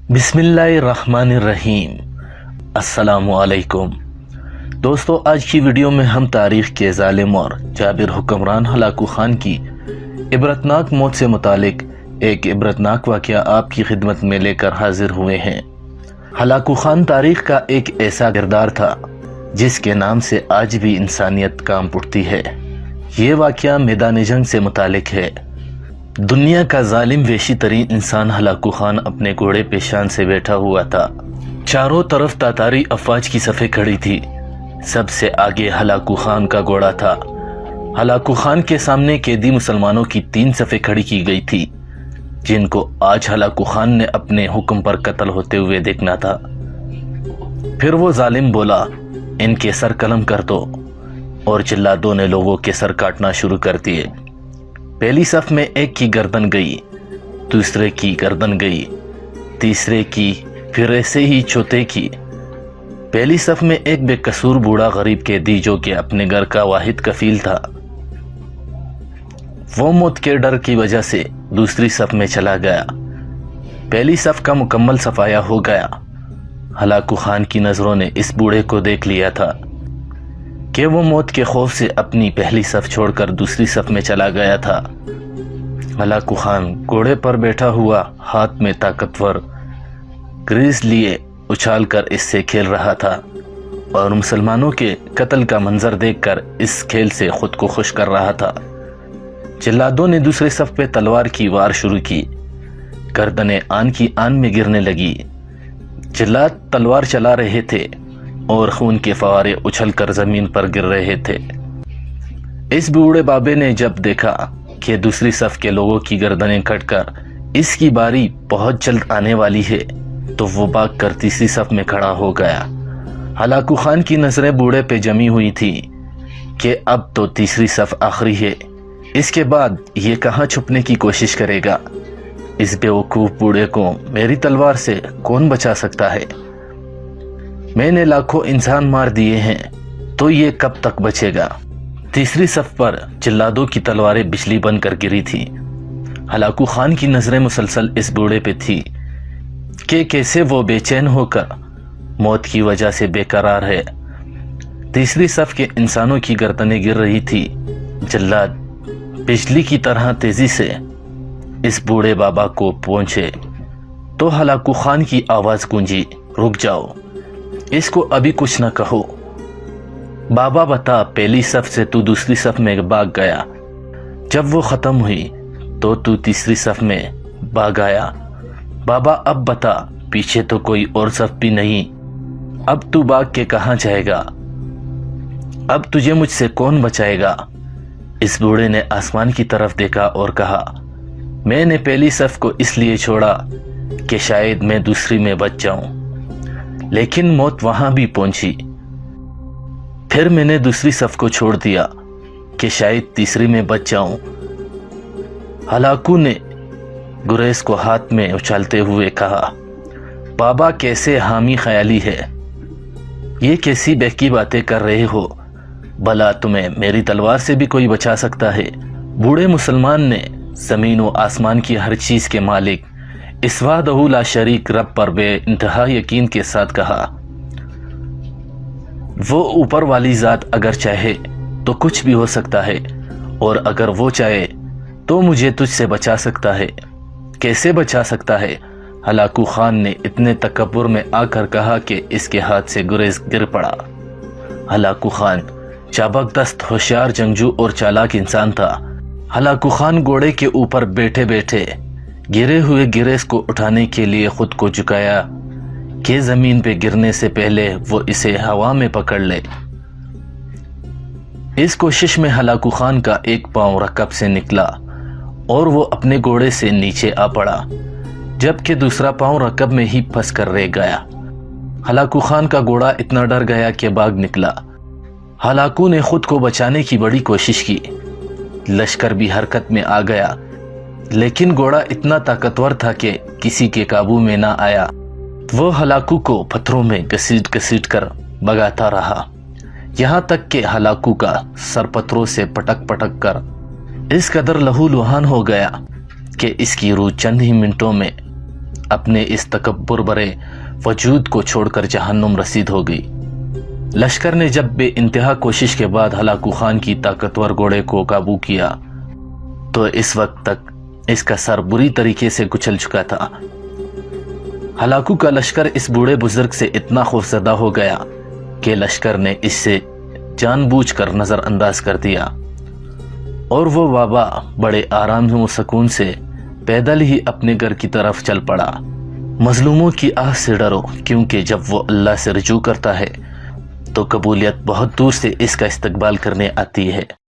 बिस्मिल्लाहिर्रहमानिर्रहीम। अस्सलामु अलैकुम दोस्तों, आज की वीडियो में हम तारीख के जालिम और जाबिर हुक्मरान हलाकू खान की इबरतनाक मौत से मुतालिक एक इबरतनाक वाक़या आपकी खिदमत में लेकर हाजिर हुए हैं। हलाकू खान तारीख का एक ऐसा किरदार था जिसके नाम से आज भी इंसानियत कांप उठती है। ये वाक़या मैदान जंग से मुतालिक है। दुनिया का जालिम वेशी तरीन इंसान हलाकू खान अपने घोड़े पे शान से बैठा हुआ था। चारों तरफ तातारी अफवाज की सफ़े खड़ी थी। सबसे आगे हलाकू खान का घोड़ा था। हलाकू खान के सामने कैदी मुसलमानों की 3 सफ़े खड़ी की गई थी, जिनको आज हलाकू खान ने अपने हुक्म पर कत्ल होते हुए देखना था। फिर वो जालिम बोला, इनके सर कलम कर दो, और जिल्लादों ने लोगों के सर काटना शुरू कर दिए। पहली सफ में एक की गर्दन गई, दूसरे की गर्दन गई, तीसरे की, फिर ऐसे ही चौथे की। पहली सफ में एक बेकसूर बूढ़ा गरीब कैदी जो कि अपने घर का वाहिद कफील था, वो मौत के डर की वजह से दूसरी सफ में चला गया। पहली सफ का मुकम्मल सफाया हो गया। हलाकू खान की नजरों ने इस बूढ़े को देख लिया था कि वो मौत के खौफ से अपनी पहली सफ छोड़कर दूसरी सफ में चला गया था। हलाकू खान घोड़े पर बैठा हुआ, हाथ में ताकतवर ग्रीस लिए उछालकर इससे खेल रहा था और मुसलमानों के कत्ल का मंजर देखकर इस खेल से खुद को खुश कर रहा था। जिल्लादों ने दूसरे सफ पे तलवार की वार शुरू की। गर्दनें आन की आन में गिरने लगी। जिल्लाद तलवार चला रहे थे और खून के फवारे उछलकर जमीन पर गिर रहे थे। इस बूढ़े बाबे ने जब देखा कि दूसरी सफ के लोगों की गर्दनें कटकर इसकी बारी बहुत जल्द आने वाली है, तो वो भागकर तीसरी सफ में खड़ा हो गया। हलाकू खान की नजरें बूढ़े पे जमी हुई थी कि अब तो तीसरी सफ आखिरी है, इसके बाद ये कहाँ छुपने की कोशिश करेगा। इस बेवकूफ बूढ़े को मेरी तलवार से कौन बचा सकता है। मैंने लाखों इंसान मार दिए हैं, तो ये कब तक बचेगा। तीसरी सफ पर जिल्लादों की तलवारें बिजली बनकर गिरी थी। हलाकू खान की नजरें मुसलसल इस बूढ़े पे थी कि कैसे वो बेचैन होकर मौत की वजह से बेकरार है। तीसरी सफ के इंसानों की गर्दनें गिर रही थी। जिल्लाद बिजली की तरह तेजी से इस बूढ़े बाबा को पहुंचे तो हलाकू खान की आवाज गूंजी, रुक जाओ, इसको अभी कुछ न कहो। बाबा बता, पहली सफ से तू दूसरी सफ में भाग गया, जब वो खत्म हुई तो तू तीसरी सफ में भाग आया। बाबा अब बता, पीछे तो कोई और सफ भी नहीं, अब तू भाग के कहाँ जाएगा। अब तुझे मुझसे कौन बचाएगा। इस बूढ़े ने आसमान की तरफ देखा और कहा, मैंने पहली सफ को इसलिए छोड़ा कि शायद मैं दूसरी में बच जाऊं, लेकिन मौत वहां भी पहुंची। फिर मैंने दूसरी सफ को छोड़ दिया कि शायद तीसरी में बच जाऊं। हलाकू ने गुरेज को हाथ में उछालते हुए कहा, बाबा कैसे हामी ख्याली है, ये कैसी बहकी बातें कर रहे हो। भला तुम्हें मेरी तलवार से भी कोई बचा सकता है। बूढ़े मुसलमान ने जमीन व आसमान की हर चीज के मालिक इस वाहदहू ला शरीक रब पर बे इंतहा यकीन के साथ कहा, वो ऊपर वाली जात अगर चाहे तो कुछ भी हो सकता है, और अगर वो चाहे तो मुझे तुझसे बचा सकता है। कैसे बचा सकता है। हलाकू खान ने इतने तकब्बुर में आकर कहा कि इसके हाथ से गुरेज गिर पड़ा। हलाकू खान चाबकदस्त, होशियार, जंगजू और चालाक इंसान था। हलाकू खान घोड़े के ऊपर बैठे बैठे गिरे हुए गिरेज को उठाने के लिए खुद को झुकाया कि जमीन पे गिरने से पहले वो इसे हवा में पकड़ ले। इस कोशिश में हलाकू खान का एक पांव रकब से निकला और वो अपने घोड़े से नीचे आ पड़ा, जबकि दूसरा पांव रकब में ही फंस कर रह गया। हलाकू खान का घोड़ा इतना डर गया कि भाग निकला। हलाकू ने खुद को बचाने की बड़ी कोशिश की। लश्कर भी हरकत में आ गया, लेकिन घोड़ा इतना ताकतवर था कि किसी के काबू में ना आया। वो हलाकू को पत्थरों में घसीट घसीट कर भगाता रहा, यहाँ तक कि हलाकू का सर पत्थरों से पटक पटक कर इस कदर लहूलुहान हो गया कि इसकी रूह चंद ही मिनटों में اپنے اس تکبر برے وجود کو چھوڑ کر جہنم رسید ہو گئی۔ لشکر نے جب بے انتہا کوشش کے بعد ہلاکو خان کی طاقتور گھوڑے کو قابو کیا تو اس وقت تک اس کا سر بری طریقے سے کچل چکا تھا۔ ہلاکو کا لشکر اس بوڑھے بزرگ سے اتنا خوفزدہ ہو گیا کہ لشکر نے اس سے جان بوجھ کر نظر انداز کر دیا، اور وہ بابا بڑے آرام و سکون سے پیدل ہی اپنے گھر کی طرف چل پڑا۔ مظلوموں کی آہ سے ڈرو، کیونکہ جب وہ اللہ سے رجوع کرتا ہے تو قبولیت بہت دور سے اس کا استقبال کرنے آتی ہے۔